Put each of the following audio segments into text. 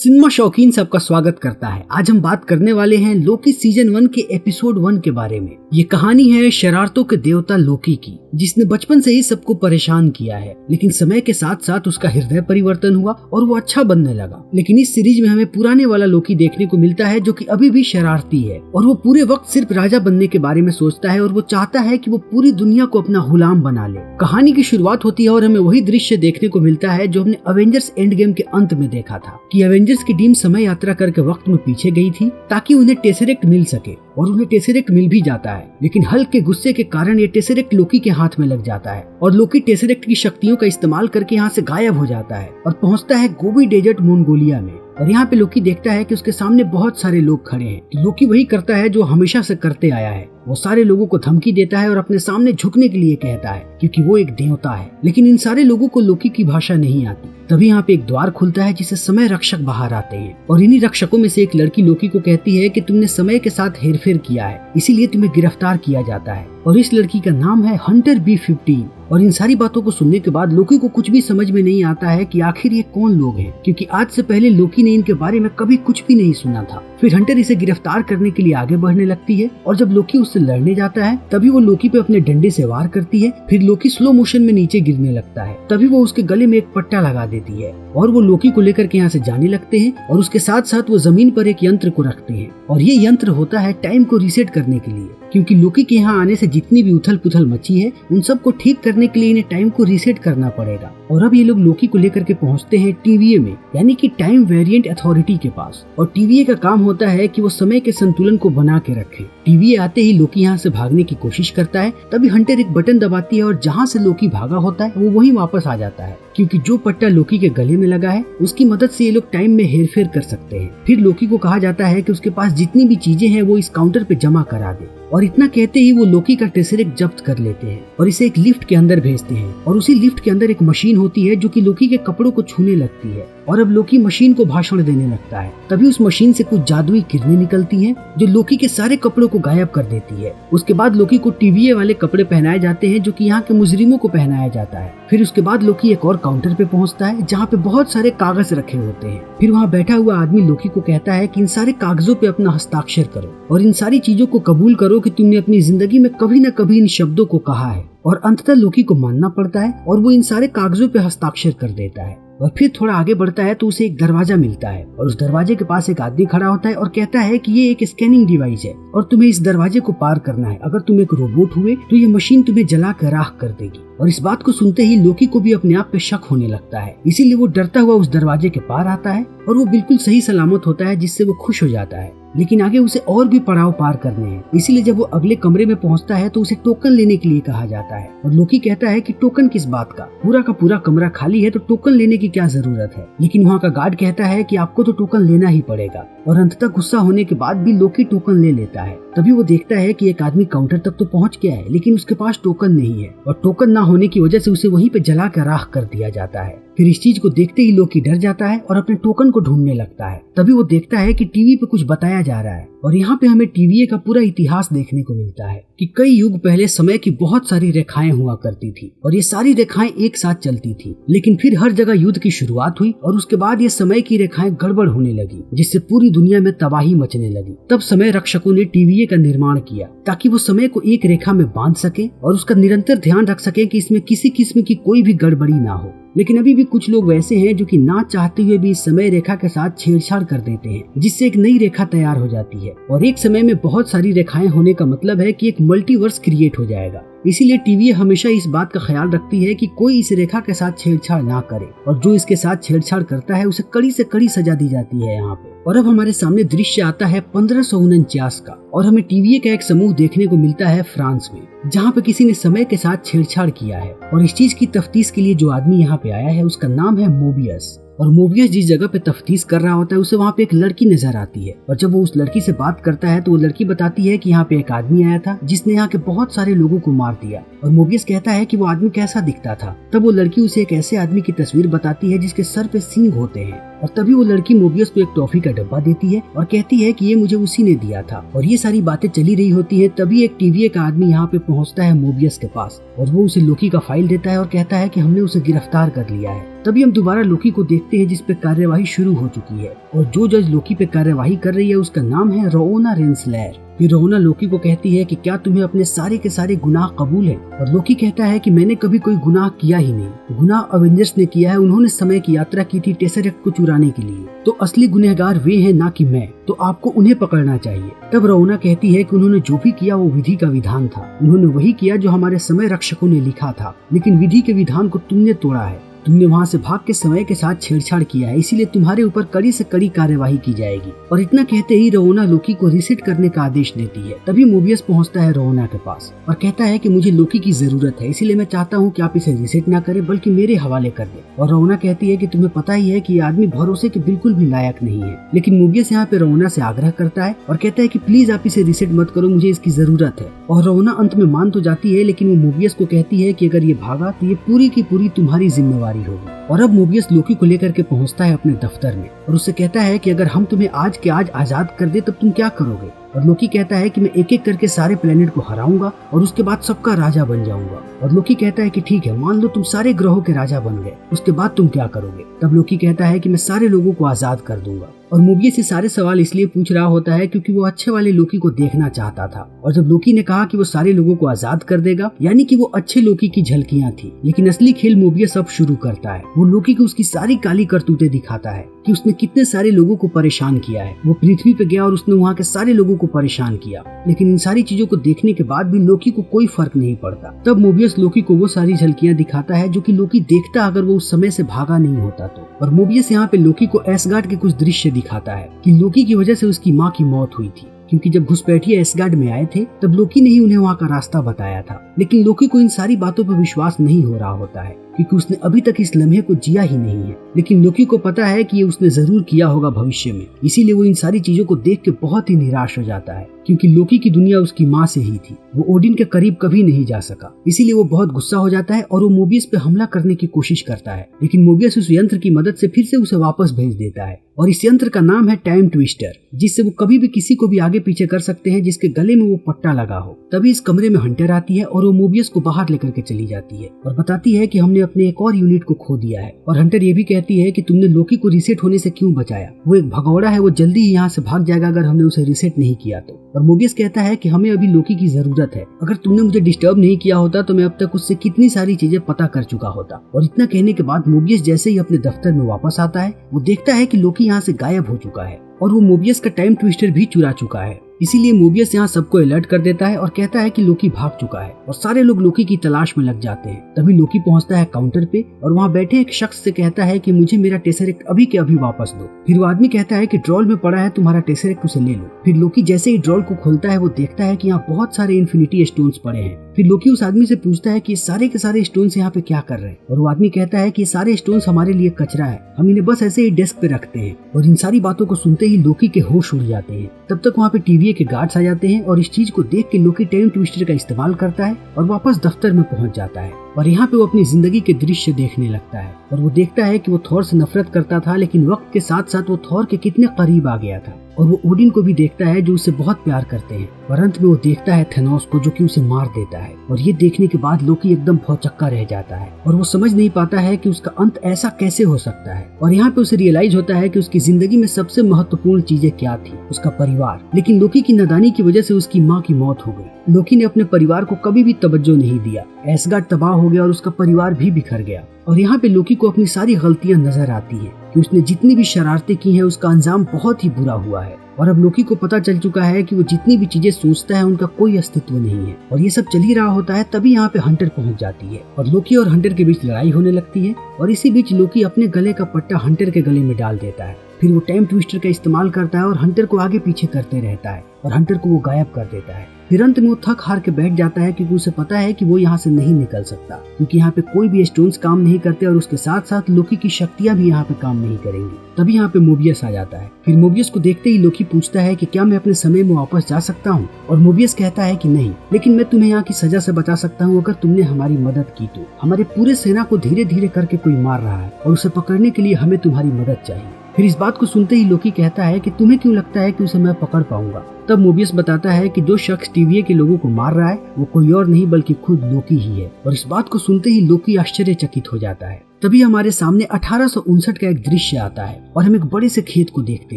Cinema शौकीन सबका स्वागत करता है। आज हम बात करने वाले हैं लोकी सीजन 1 के एपिसोड 1 के बारे में। ये कहानी है शरारतों के देवता लोकी की, जिसने बचपन से ही सबको परेशान किया है, लेकिन समय के साथ साथ उसका हृदय परिवर्तन हुआ और वो अच्छा बनने लगा। लेकिन इस सीरीज में हमें पुराने वाला लोकी देखने को मिलता है, जो कि अभी भी शरारती है और वो पूरे वक्त सिर्फ राजा बनने के बारे में सोचता है और वो चाहता है कि वो पूरी दुनिया को अपना गुलाम बना ले। कहानी की शुरुआत होती है और हमें वही दृश्य देखने को मिलता है जो हमने अवेंजर्स एंड गेम के अंत में देखा था कि अवेंजर्स की टीम समय यात्रा करके वक्त में पीछे गई थी ताकि उन्हें टेसरेक्ट मिल सके, और उन्हें टेसरेक्ट मिल भी जाता है। लेकिन हल्क के गुस्से के कारण ये टेसरेक्ट लोकी के हाथ में लग जाता है और लोकी टेसरेक्ट की शक्तियों का इस्तेमाल करके यहाँ से गायब हो जाता है और पहुँचता है गोबी डेजर्ट मंगोलिया में। और यहाँ पे लोकी देखता है कि उसके सामने बहुत सारे लोग खड़े हैं। लोकी वही करता है जो हमेशा से करते आया है, वो सारे लोगों को धमकी देता है और अपने सामने झुकने के लिए कहता है क्योंकि वो एक देवता है। लेकिन इन सारे लोगों को लोकी की भाषा नहीं आती। तभी यहाँ पे एक द्वार खुलता है जिससे समय रक्षक बाहर आते हैं और इन्हीं रक्षकों में से एक लड़की लोकी को कहती है कि तुमने समय के साथ हेरफेर किया है, इसीलिए तुम्हें गिरफ्तार किया जाता है। और इस लड़की का नाम है हंटर B-15। और इन सारी बातों को सुनने के बाद लोकी को कुछ भी समझ में नहीं आता है कि आखिर ये कौन लोग हैं, क्योंकि आज से पहले लोकी ने इनके बारे में कभी कुछ भी नहीं सुना था। फिर हंटर इसे गिरफ्तार करने के लिए आगे बढ़ने लगती है और जब लोकी उससे लड़ने जाता है तभी वो लोकी पे अपने डंडे से वार करती है। फिर लोकी स्लो मोशन में नीचे गिरने लगता है, तभी वो उसके गले में एक पट्टा लगा देती है और वो लोकी को लेकर के यहाँ से जाने लगते हैं और उसके साथ साथ वो जमीन पर एक यंत्र को रखते हैं और ये यंत्र होता है टाइम को रीसेट करने के लिए, क्योंकि लोकी के यहाँ आने से जितनी भी उथल पुथल मची है उन सबको ठीक करने के लिए इन्हें टाइम को रीसेट करना पड़ेगा। और अब ये लोग लोकी को लेकर के पहुँचते हैं TVA में, यानी कि टाइम वेरिएंट अथॉरिटी के पास। और TVA का काम होता है कि वो समय के संतुलन को बना के रखे। TVA आते ही लोकी यहाँ से भागने की कोशिश करता है, तभी हंटर एक बटन दबाती है और जहाँ से लोकी भागा होता है वो वहीं वापस आ जाता है, क्योंकि जो पट्टा लोकी के गले में लगा है उसकी मदद से ये लोग टाइम में हेरफेर कर सकते हैं। फिर लोकी को कहा जाता है कि उसके पास जितनी भी चीजें हैं वो इस काउंटर पे जमा करा दे, और इतना कहते ही वो लोकी का टेसरेक्ट जब्त कर लेते हैं और इसे एक लिफ्ट के अंदर भेजते हैं। और उसी लिफ्ट के अंदर एक मशीन होती है जो कि लोकी के कपड़ों को छूने लगती है और अब लोकी मशीन को भाषण देने लगता है। तभी उस मशीन से कुछ जादुई किरणें निकलती हैं जो लोकी के सारे कपड़ों को गायब कर देती है। उसके बाद लोकी को TVA वाले कपड़े पहनाए जाते हैं जो कि यहाँ के मुजरिमों को पहनाया जाता है। फिर उसके बाद लोकी एक और काउंटर पे पहुँचता है जहाँ पे बहुत सारे कागज रखे होते हैं। फिर वहाँ बैठा हुआ आदमी लोकी को कहता है कि इन सारे कागजों पे अपना हस्ताक्षर करो और इन सारी चीजों को कबूल करो कि तुमने अपनी जिंदगी में कभी न कभी इन शब्दों को कहा है। और अंततः लोकी को मानना पड़ता है और वो इन सारे कागजों पे हस्ताक्षर कर देता है। और फिर थोड़ा आगे बढ़ता है तो उसे एक दरवाजा मिलता है और उस दरवाजे के पास एक आदमी खड़ा होता है और कहता है कि ये एक स्कैनिंग डिवाइस है और तुम्हें इस दरवाजे को पार करना है। अगर तुम एक रोबोट हुए तो ये मशीन तुम्हें जला कर राख कर देगी। और इस बात को सुनते ही लोकी को भी अपने आप पे शक होने लगता है, इसीलिए वो डरता हुआ उस दरवाजे के पार आता है और वो बिल्कुल सही सलामत होता है, जिससे वो खुश हो जाता है। लेकिन आगे उसे और भी पड़ाव पार करने हैं, इसीलिए जब वो अगले कमरे में पहुंचता है तो उसे टोकन लेने के लिए कहा जाता है। और लोकी कहता है कि टोकन किस बात का, पूरा का पूरा कमरा खाली है तो टोकन लेने की क्या जरूरत है। लेकिन वहाँ का गार्ड कहता है कि आपको तो टोकन लेना ही पड़ेगा। और अंततः गुस्सा होने के बाद भी लोकी टोकन ले लेता है। तभी वो देखता है कि एक आदमी काउंटर तक तो पहुंच गया है, लेकिन उसके पास टोकन नहीं है और टोकन ना होने की वजह से उसे वहीं पे जला कर राख कर दिया जाता है। फिर इस चीज को देखते ही लोकी डर जाता है और अपने टोकन को ढूंढने लगता है। तभी वो देखता है कि टीवी पे कुछ बताया जा रहा है और यहाँ पे हमें TVA का पूरा इतिहास देखने को मिलता है कि कई युग पहले समय की बहुत सारी रेखाएं हुआ करती थी और ये सारी रेखाएं एक साथ चलती थी। लेकिन फिर हर जगह युद्ध की शुरुआत हुई और उसके बाद ये समय की रेखाएं गड़बड़ होने लगी, जिससे पूरी दुनिया में तबाही मचने लगी। तब समय रक्षकों ने TVA का निर्माण किया ताकि वो समय को एक रेखा में बांध सके और उसका निरंतर ध्यान रख सके कि इसमें किसी किस्म की कोई भी गड़बड़ी ना हो। लेकिन अभी भी कुछ लोग वैसे हैं जो कि ना चाहते हुए भी इस समय रेखा के साथ छेड़छाड़ कर देते हैं, जिससे एक नई रेखा तैयार हो जाती है। और एक समय में बहुत सारी रेखाएं होने का मतलब है कि एक मल्टीवर्स क्रिएट हो जाएगा। इसीलिए TVA हमेशा इस बात का ख्याल रखती है कि कोई इस रेखा के साथ छेड़छाड़ ना करे और जो इसके साथ छेड़छाड़ करता है उसे कड़ी से कड़ी सजा दी जाती है यहाँ पे। और अब हमारे सामने दृश्य आता है 1549 का और हमें TVA का एक समूह देखने को मिलता है फ्रांस में, जहाँ पे किसी ने समय के साथ छेड़छाड़ किया है। और इस चीज की तफ्तीश के लिए जो आदमी यहाँ पे आया है उसका नाम है मोबियस। और मोबियस जिस जगह पे तफ्तीश कर रहा होता है उसे वहाँ पे एक लड़की नजर आती है और जब वो उस लड़की से बात करता है तो वो लड़की बताती है कि यहाँ पे एक आदमी आया था जिसने यहाँ के बहुत सारे लोगों को मार दिया। और मोबियस कहता है कि वो आदमी कैसा दिखता था। तब वो लड़की उसे एक ऐसे आदमी की तस्वीर बताती है जिसके सर पे सींग होते हैं और तभी वो लड़की मोबियस को एक टॉफी का डब्बा देती है और कहती है कि ये मुझे उसी ने दिया था। और ये सारी बातें चली रही होती है तभी एक TVA का आदमी यहाँ पे पहुँचता है मोबियस के पास और वो उसे लोकी का फाइल देता है और कहता है कि हमने उसे गिरफ्तार कर लिया है। तभी हम दोबारा लोकी को देखते हैं जिस पे कार्यवाही शुरू हो चुकी है और जो जज लोकी पे कार्यवाही कर रही है उसका नाम है रोना रेंसलर। फिर रोना लोकी को कहती है कि क्या तुम्हें अपने सारे के सारे गुनाह कबूल है, और लोकी कहता है कि मैंने कभी कोई गुनाह किया ही नहीं, गुनाह अवेंजर्स ने किया है, उन्होंने समय की यात्रा की थी टेसरेक्ट को चुराने के लिए, तो असली गुनहगार वे हैं ना कि मैं, तो आपको उन्हें पकड़ना चाहिए। तब रोना कहती है कि उन्होंने जो भी किया वो विधि का विधान था, उन्होंने वही किया जो हमारे समय रक्षकों ने लिखा था, लेकिन विधि के विधान को तुमने तोड़ा है, तुमने वहाँ से भाग के समय के साथ छेड़छाड़ किया है, इसीलिए तुम्हारे ऊपर कड़ी से कड़ी कार्यवाही की जाएगी। और इतना कहते ही रोना लोकी को रिसेट करने का आदेश देती है। तभी मोबियस पहुँचता है रोना के पास और कहता है कि मुझे लोकी की जरूरत है, इसीलिए मैं चाहता हूँ कि आप इसे रिसेट ना करें बल्कि मेरे हवाले कर दे। और रोना कहती है कि तुम्हें पता ही है कि ये आदमी भरोसे के बिल्कुल भी लायक नहीं है, लेकिन मोबियस यहाँ पे रोना से आग्रह करता है और कहता है कि प्लीज आप इसे रिसेट मत करो, मुझे इसकी जरूरत है। और रोना अंत में मान तो जाती है, लेकिन वो मोबियस को कहती है कि अगर ये भागा तो ये पूरी की पूरी तुम्हारी जिम्मेवारी होगी। और अब मोबियस लोकी को लेकर के पहुंचता है अपने दफ्तर में और उससे कहता है कि अगर हम तुम्हें आज के आज आजाद कर दे तब तुम क्या करोगे। और लोकी कहता है कि मैं एक एक करके सारे प्लेनेट को हराऊंगा और उसके बाद सबका राजा बन जाऊंगा। और लोकी कहता है कि ठीक है, मान लो तुम सारे ग्रहों के राजा बन गए, उसके बाद तुम क्या करोगे। तब लोकी कहता है कि मैं सारे लोगों को आजाद कर दूंगा। और मोबियस ये सारे सवाल इसलिए पूछ रहा होता है क्योंकि वो अच्छे वाले लोकी को देखना चाहता था। और जब लोकी ने कहा कि वो सारे लोगों को आजाद कर देगा, यानी कि वो अच्छे लोकी की झलकियां थी, लेकिन असली खेल मोबियस अब शुरू करता है। वो लोकी को उसकी सारी काली करतूतें दिखाता है कि उसने कितने सारे लोगों को परेशान किया है। वो पृथ्वी पे गया और उसने वहाँ के सारे लोगों को परेशान किया, लेकिन इन सारी चीजों को देखने के बाद भी लोकी को कोई फर्क नहीं पड़ता। तब मोबियस लोकी को वो सारी झलकियां दिखाता है जो कि लोकी देखता अगर वो उस समय से भागा नहीं होता तो। और मोबियस यहाँ पे लोकी को एसगार्ड के कुछ दृश्य दिखाता है कि लोकी की वजह से उसकी माँ की मौत हुई थी, क्योंकि जब घुसपैठिए एसगार्ड में आए थे तब लोकी ने ही उन्हें वहाँ का रास्ता बताया था। लेकिन लोकी को इन सारी बातों पर विश्वास नहीं हो रहा होता है क्योंकि उसने अभी तक इस लम्हे को जिया ही नहीं है, लेकिन लोकी को पता है कि ये उसने जरूर किया होगा भविष्य में, इसीलिए वो इन सारी चीजों को देख के बहुत ही निराश हो जाता है क्योंकि लोकी की दुनिया उसकी माँ से ही थी। वो ओडिन के करीब कभी नहीं जा सका, इसीलिए वो बहुत गुस्सा हो जाता है और वो मोबियस पे हमला करने की कोशिश करता है, लेकिन मोबियस उस यंत्र की मदद से फिर से उसे वापस भेज देता है। और इस यंत्र का नाम है टाइम ट्विस्टर, जिससे वो कभी भी किसी को भी आगे पीछे कर सकते हैं जिसके गले में वो पट्टा लगा हो। तभी इस कमरे में हंटर आती है और वो मोबियस को बाहर लेकर के चली जाती है और बताती है कि हमने अपने एक और यूनिट को खो दिया है। और हंटर ये भी कहती है कि तुमने लोकी को रिसेट होने से क्यों बचाया, वो एक भगौड़ा है, वो जल्दी ही यहाँ से भाग जाएगा अगर हमने उसे रिसेट नहीं किया तो। और मोबियस कहता है कि हमें अभी लोकी की जरूरत है, अगर तुमने मुझे डिस्टर्ब नहीं किया होता तो मैं अब तक उससे कितनी सारी चीजें पता कर चुका होता। और इतना कहने के बाद मोबियस जैसे ही अपने दफ्तर में वापस आता है वो देखता है कि लोकी यहाँ से गायब हो चुका है और वो मोबियस का टाइम ट्विस्टर भी चुरा चुका है। इसीलिए मोबियस यहाँ सबको अलर्ट कर देता है और कहता है कि लोकी भाग चुका है और सारे लोग लोकी की तलाश में लग जाते हैं। तभी लोकी पहुँचता है काउंटर पे और वहाँ बैठे एक शख्स से कहता है कि मुझे मेरा टेसरेक्ट अभी के अभी वापस दो। फिर वो आदमी कहता है कि ड्रॉल में पड़ा है तुम्हारा टेसरेक्ट, उसे ले लो। फिर लोकी जैसे ही ड्रॉल को खोलता है वो देखता है कि यहाँ बहुत सारे इन्फिनिटी स्टोन्स पड़े हैं। फिर लोकी उस आदमी से पूछता है कि सारे के सारे स्टोन्स यहाँ पे क्या कर रहे हैं, और वो आदमी कहता है कि सारे स्टोन्स हमारे लिए कचरा है, हम इन्हें बस ऐसे ही डेस्क पे रखते हैं। और इन सारी बातों को सुनते ही लोकी के होश उड़ जाते हैं। तब तक वहाँ पे टीवीए के गार्ड्स आ जाते हैं और इस चीज को देख के लोकी टाइम ट्विस्टर का इस्तेमाल करता है और वापस दफ्तर में पहुंच जाता है। और यहाँ पे वो अपनी जिंदगी के दृश्य देखने लगता है और वो देखता है कि वो थॉर से नफरत करता था, लेकिन वक्त के साथ साथ वो थॉर के कितने करीब आ गया था। और वो ओडिन को भी देखता है जो उससे बहुत प्यार करते हैं। और अंत में वो देखता है थेनोस को जो कि उसे मार देता है। और ये देखने के बाद लोकी एकदम भौचक्का रह जाता है और वो समझ नहीं पाता है कि उसका अंत ऐसा कैसे हो सकता है। और यहाँ पे उसे रियलाइज होता है कि उसकी जिंदगी में सबसे महत्वपूर्ण चीजें क्या थी, उसका परिवार। लेकिन लोकी की नादानी की वजह से उसकी माँ की मौत हो गई। लोकी ने अपने परिवार को कभी भी तवज्जो नहीं दिया। एसगार्ड तबाह हो गया और उसका परिवार भी बिखर गया। और यहाँ पे लोकी को अपनी सारी गलतियां नजर आती है कि उसने जितनी भी शरारतें की हैं उसका अंजाम बहुत ही बुरा हुआ है। और अब लोकी को पता चल चुका है कि वो जितनी भी चीजें सोचता है उनका कोई अस्तित्व नहीं है। और ये सब चल ही रहा होता है तभी यहाँ पे हंटर पहुंच जाती है और लोकी और हंटर के बीच लड़ाई होने लगती है। और इसी बीच लोकी अपने गले का पट्टा हंटर के गले में डाल देता है। फिर वो टाइम ट्विस्टर का इस्तेमाल करता है और हंटर को आगे पीछे करते रहता है और हंटर को वो गायब कर देता है। फिर अंत में वो थक हार के बैठ जाता है क्योंकि उसे पता है कि वो यहाँ से नहीं निकल सकता, क्योंकि यहाँ पे कोई भी स्टोन्स काम नहीं करते और उसके साथ साथ लोकी की शक्तियाँ भी यहाँ पे काम नहीं करेंगी। तभी यहाँ पे मोबियस आ जाता है। फिर मोबियस को देखते ही लोकी पूछता है कि क्या मैं अपने समय में वापस जा सकता हूँ, और मोबियस कहता है कि नहीं, लेकिन मैं तुम्हें यहाँ की सजा से बचा सकता हूँ अगर तुमने हमारी मदद की तो। हमारे पूरे सेना को धीरे धीरे करके कोई मार रहा है और उसे पकड़ने के लिए हमें तुम्हारी मदद चाहिए। फिर इस बात को सुनते ही लोकी कहता है कि तुम्हें क्यों लगता है कि उसे मैं पकड़ पाऊंगा। तब मोबियस बताता है कि जो शख्स टीवीए के लोगों को मार रहा है वो कोई और नहीं बल्कि खुद लोकी ही है। और इस बात को सुनते ही लोकी आश्चर्यचकित हो जाता है। तभी हमारे सामने 1859 का एक दृश्य आता है और हम एक बड़े से खेत को देखते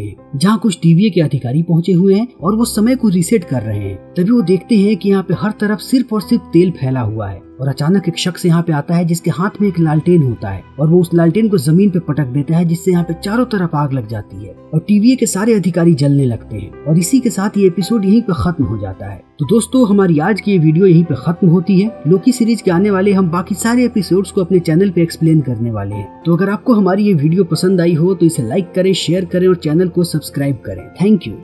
हैं जहाँ कुछ TVA के अधिकारी पहुंचे हुए हैं और वो समय को रीसेट कर रहे हैं। तभी वो देखते हैं कि यहाँ पे हर तरफ सिर्फ और सिर्फ तेल फैला हुआ है और अचानक एक शख्स यहाँ पे आता है जिसके हाथ में एक लालटेन होता है और वो उस लालटेन को जमीन पे पटक देता है, जिससे यहाँ पे चारों तरफ आग लग जाती है और TVA के सारे अधिकारी जलने लगते हैं और इसी के साथ ये एपिसोड यहीं पे खत्म हो जाता है। तो दोस्तों, हमारी आज की ये वीडियो यहीं पे खत्म होती है। लोकी सीरीज के आने वाले हम बाकी सारे एपिसोड्स को अपने चैनल पे एक्सप्लेन करने वाले हैं। तो अगर आपको हमारी ये वीडियो पसंद आई हो तो इसे लाइक करें, शेयर करें और चैनल को सब्सक्राइब करें। Thank you.